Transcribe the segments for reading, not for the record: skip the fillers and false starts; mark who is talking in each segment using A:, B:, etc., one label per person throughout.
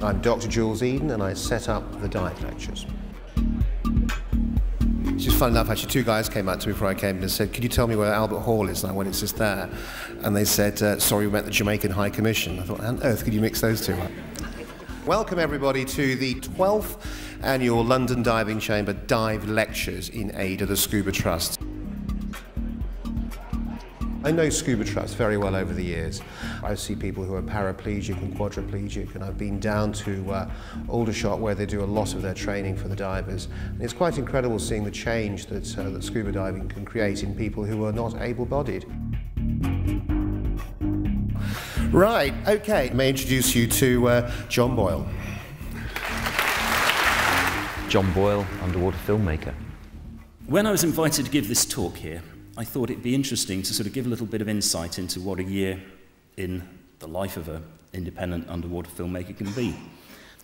A: I'm Dr. Jules Eden, and I set up the dive lectures. It's just fun enough, actually, two guys came out to me before I came in and said, "Could you tell me where Albert Hall is?" And I went, "It's just there." And they said, "Sorry, we meant the Jamaican High Commission." I thought, how on earth could you mix those two up? Welcome, everybody, to the 12th Annual London Diving Chamber Dive Lectures in aid of the Scuba Trust. I know Scuba Trust very well over the years. I see people who are paraplegic and quadriplegic, and I've been down to Aldershot where they do a lot of their training for the divers. And it's quite incredible seeing the change that scuba diving can create in people who are not able-bodied. Right, okay. May I introduce you to John Boyle.
B: John Boyle, underwater filmmaker.
C: When I was invited to give this talk here, I thought it'd be interesting to sort of give a little bit of insight into what a year in the life of an independent underwater filmmaker can be.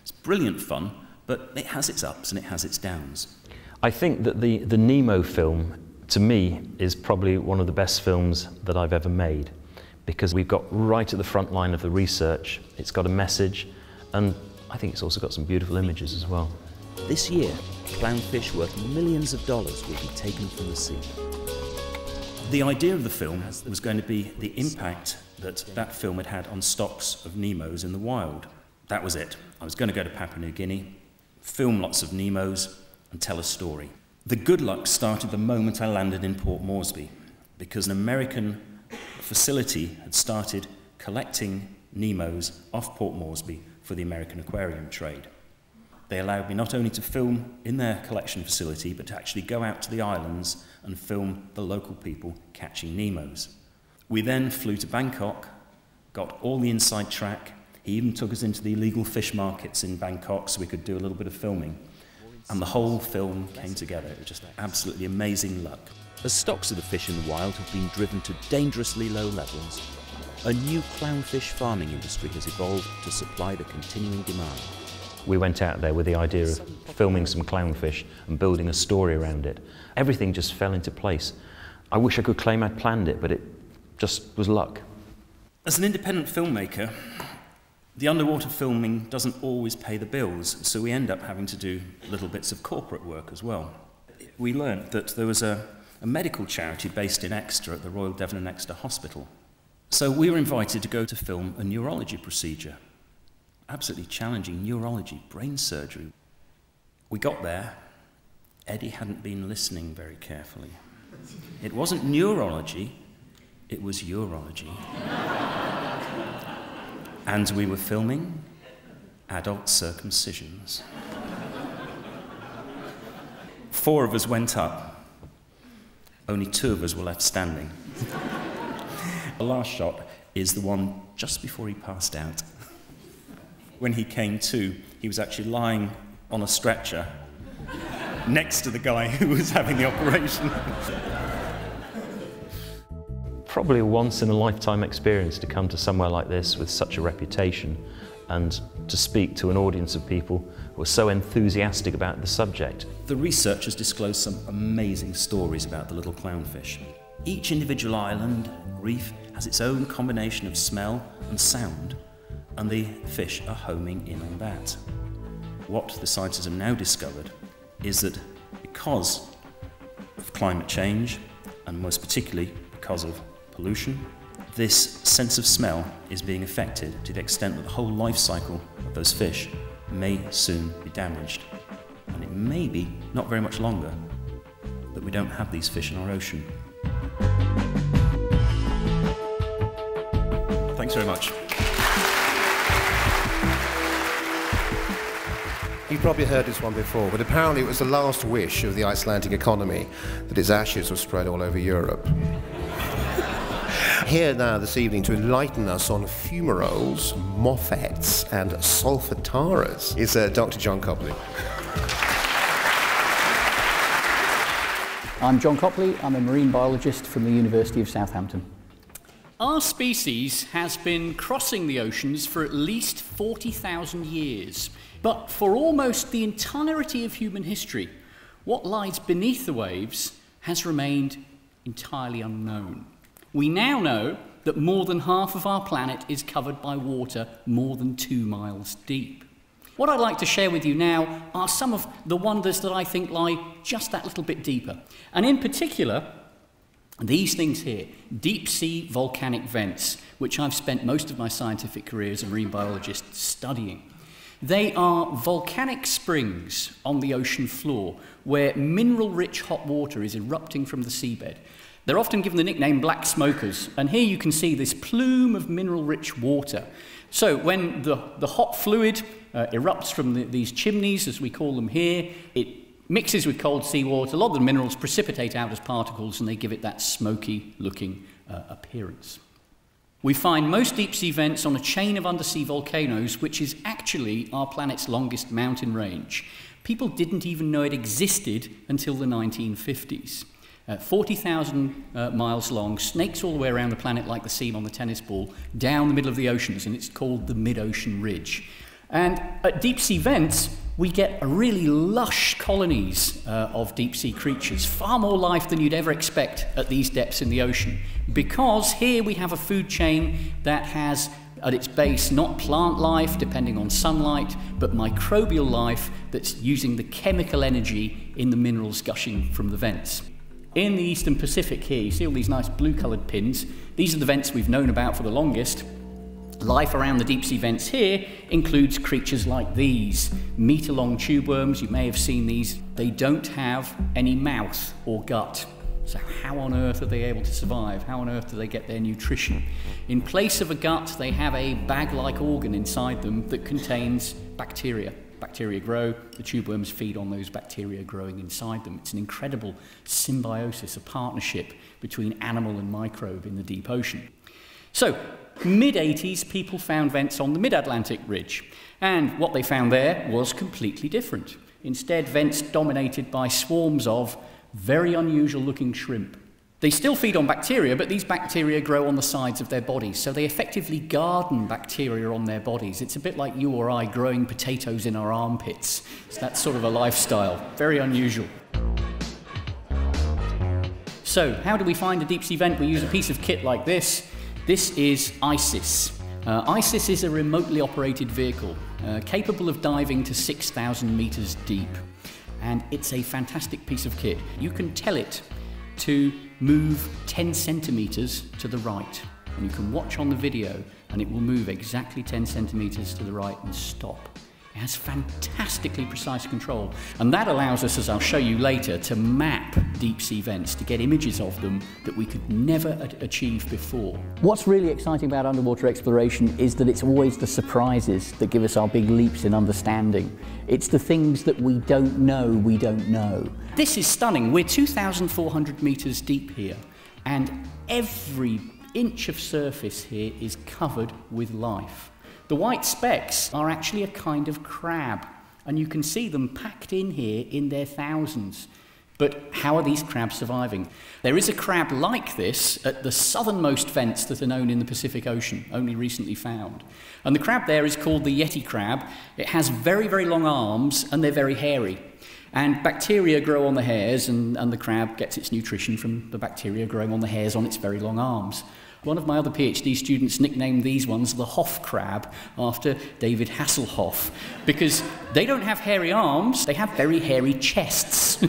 C: It's brilliant fun, but it has its ups and it has its downs.
B: I think that the Nemo film, to me, is probably one of the best films that I've ever made, because we've got right at the front line of the research, it's got a message, and I think it's also got some beautiful images as well.
D: This year, clownfish worth millions of dollars will be taken from the sea.
C: The idea of the film was going to be the impact that that film had had on stocks of Nemos in the wild. That was it. I was going to go to Papua New Guinea, film lots of Nemos, and tell a story. The good luck started the moment I landed in Port Moresby, because an American facility had started collecting Nemos off Port Moresby for the American aquarium trade. They allowed me not only to film in their collection facility, but to actually go out to the islands and film the local people catching Nemos. We then flew to Bangkok, got all the inside track. He even took us into the illegal fish markets in Bangkok so we could do a little bit of filming. And the whole film came together. It was just absolutely amazing luck.
D: As stocks of the fish in the wild have been driven to dangerously low levels, a new clownfish farming industry has evolved to supply the continuing demand.
B: We went out there with the idea of filming some clownfish and building a story around it. Everything just fell into place. I wish I could claim I'd planned it, but it just was luck.
C: As an independent filmmaker, the underwater filming doesn't always pay the bills, so we end up having to do little bits of corporate work as well. We learnt that there was a medical charity based in Exeter at the Royal Devon and Exeter Hospital. So we were invited to go to film a neurology procedure. Absolutely challenging neurology, brain surgery. We got there. Eddie hadn't been listening very carefully. It wasn't neurology, it was urology. And we were filming adult circumcisions. 4 of us went up. Only 2 of us were left standing. The last shot is the one just before he passed out. When he came to, he was actually lying on a stretcher next to the guy who was having the operation.
B: Probably a once-in-a-lifetime experience to come to somewhere like this with such a reputation and to speak to an audience of people who are so enthusiastic about the subject.
C: The researchers disclosed some amazing stories about the little clownfish. Each individual island, reef, has its own combination of smell and sound, and the fish are homing in on that. What the scientists have now discovered is that because of climate change, and most particularly because of pollution, this sense of smell is being affected to the extent that the whole life cycle of those fish may soon be damaged. And it may be not very much longer that we don't have these fish in our ocean. Thanks very much.
A: You've probably heard this one before, but apparently it was the last wish of the Icelandic economy that its ashes were spread all over Europe. Here now this evening to enlighten us on fumaroles, moffats and solfataras is Dr. Jon Copley.
E: I'm John Copley. I'm a marine biologist from the University of Southampton.
F: Our species has been crossing the oceans for at least 40,000 years. But for almost the entirety of human history, what lies beneath the waves has remained entirely unknown. We now know that more than half of our planet is covered by water more than 2 miles deep. What I'd like to share with you now are some of the wonders that I think lie just that little bit deeper. And in particular, these things here, deep-sea volcanic vents, which I've spent most of my scientific career as a marine biologist studying. They are volcanic springs on the ocean floor where mineral-rich hot water is erupting from the seabed. They're often given the nickname black smokers, and here you can see this plume of mineral-rich water. So when the hot fluid erupts from these chimneys, as we call them here, it mixes with cold seawater. A lot of the minerals precipitate out as particles, and they give it that smoky-looking appearance. We find most deep-sea vents on a chain of undersea volcanoes, which is actually our planet's longest mountain range. People didn't even know it existed until the 1950s. 40,000 miles long, snakes all the way around the planet like the seam on the tennis ball, down the middle of the oceans, and it's called the mid-ocean ridge. And at deep-sea vents, we get a really lush colonies of deep-sea creatures, far more life than you'd ever expect at these depths in the ocean, because here we have a food chain that has at its base not plant life, depending on sunlight, but microbial life that's using the chemical energy in the minerals gushing from the vents. In the Eastern Pacific here, you see all these nice blue-coloured pins. These are the vents we've known about for the longest. Life around the deep-sea vents here includes creatures like these. Meter-long tube worms, you may have seen these. They don't have any mouth or gut. So how on earth are they able to survive? How on earth do they get their nutrition? In place of a gut, they have a bag-like organ inside them that contains bacteria. Bacteria grow, the tube worms feed on those bacteria growing inside them. It's an incredible symbiosis, a partnership between animal and microbe in the deep ocean. So, mid-80s, people found vents on the mid-Atlantic ridge, and what they found there was completely different. Instead, vents dominated by swarms of very unusual-looking shrimp. They still feed on bacteria, but these bacteria grow on the sides of their bodies, so they effectively garden bacteria on their bodies. It's a bit like you or I growing potatoes in our armpits. It's that sort of a lifestyle, very unusual. So, how do we find a deep-sea vent? We use a piece of kit like this. This is ISIS. ISIS is a remotely operated vehicle, capable of diving to 6,000 meters deep. And it's a fantastic piece of kit. You can tell it to move 10 centimeters to the right. And you can watch on the video and it will move exactly 10 centimeters to the right and stop. It has fantastically precise control. And that allows us, as I'll show you later, to map deep-sea vents, to get images of them that we could never achieve before.
E: What's really exciting about underwater exploration is that it's always the surprises that give us our big leaps in understanding. It's the things that we don't know we don't know.
F: This is stunning. We're 2,400 meters deep here, and every inch of surface here is covered with life. The white specks are actually a kind of crab, and you can see them packed in here in their thousands. But how are these crabs surviving? There is a crab like this at the southernmost vents that are known in the Pacific Ocean, only recently found. And the crab there is called the Yeti crab. It has very, very long arms, and they're very hairy. And bacteria grow on the hairs, and the crab gets its nutrition from the bacteria growing on the hairs on its very long arms. One of my other PhD students nicknamed these ones the Hoff crab after David Hasselhoff, because they don't have hairy arms, they have very hairy chests.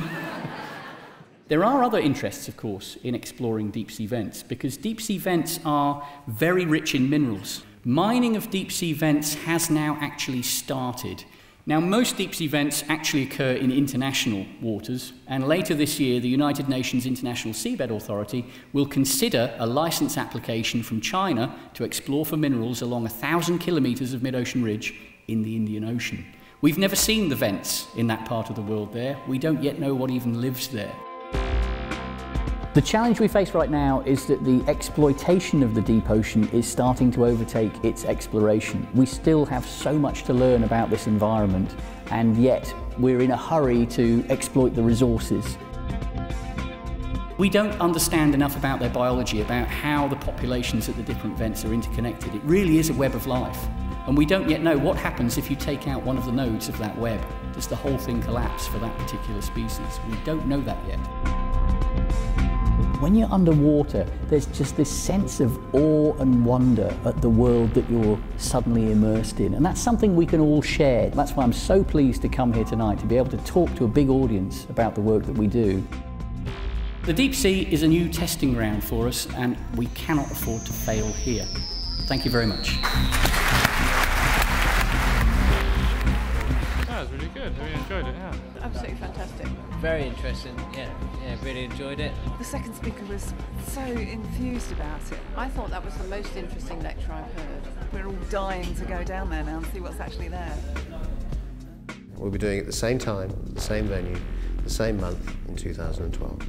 F: There are other interests, of course, in exploring deep-sea vents, because deep-sea vents are very rich in minerals. Mining of deep-sea vents has now actually started. Now, most deep-sea vents actually occur in international waters, and later this year, the United Nations International Seabed Authority will consider a license application from China to explore for minerals along 1,000 kilometers of mid-ocean ridge in the Indian Ocean. We've never seen the vents in that part of the world there. We don't yet know what even lives there.
E: The challenge we face right now is that the exploitation of the deep ocean is starting to overtake its exploration. We still have so much to learn about this environment, and yet we're in a hurry to exploit the resources.
F: We don't understand enough about their biology, about how the populations at the different vents are interconnected. It really is a web of life. And we don't yet know what happens if you take out one of the nodes of that web. Does the whole thing collapse for that particular species? We don't know that yet.
E: When you're underwater, there's just this sense of awe and wonder at the world that you're suddenly immersed in. And that's something we can all share. That's why I'm so pleased to come here tonight, to be able to talk to a big audience about the work that we do.
F: The deep sea is a new testing ground for us, and we cannot afford to fail here. Thank you very much.
G: That was really good. Have you enjoyed it? Yeah.
H: Absolutely fantastic.
I: Very interesting, yeah, really enjoyed it.
H: The second speaker was so enthused about it.
J: I thought that was the most interesting lecture I've heard.
H: We're all dying to go down there now and see what's actually there.
A: We'll be doing it at the same time, the same venue, the same month in 2012.